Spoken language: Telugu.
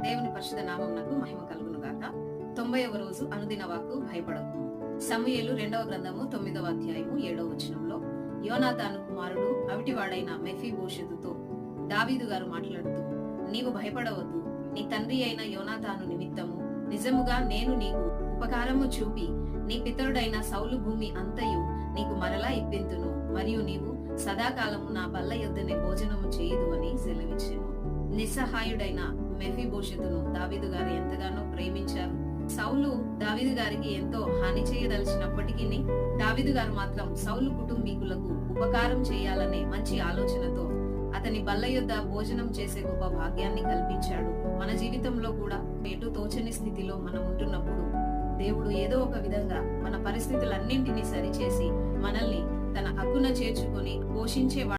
దేవుని పరిశుద్ధ నామమునకు మహిమ కలుగును గాక. 90వ రోజు అనుదిన వాక్కు భయపడకు. సమూయేలు 2వ గ్రంథము 9వ అధ్యాయము 7వ వచనంలో యోనాతాను కుమారుడు అవిటివాడైన మెఫీబోషెతుతో దావీదు గారు మాట్లాడుతూ, నీవు భయపడవద్దు, నీ తండ్రి అయిన యోనాతాను నిమిత్తము నిజముగా నేను నీకు ఉపకారము చూపి నీ పితరుడైన సౌలు భూమి అంతయు నీకు మరలా ఇప్పింతును, మరియు నీవు సదాకాలము నా బల్ల యొద్దనే భోజనము చేయుదు అని సెలవిచ్చెను. నిస్సహాయుడైన మెఫీబోషెతును దావీదు గారు ఎంతగానో ప్రేమించారు. సౌలు దావీదు గారికి ఎంతో హాని చేయదలిచినప్పటికీ దావీదు గారు మాత్రం సౌలు కుటుంబీకులకు ఉపకారం చేయాలనే మంచి ఆలోచనతో అతని బల్ల యొద్ద భోజనం చేసే గొప్ప భాగ్యాన్ని కల్పించాడు. మన జీవితంలో కూడా ఎటు తోచని స్థితిలో మనం ఉంటున్నప్పుడు దేవుడు ఏదో ఒక విధంగా మన పరిస్థితులన్నింటినీ సరిచేసి మనల్ని తన హక్కున చేర్చుకొని పోషించే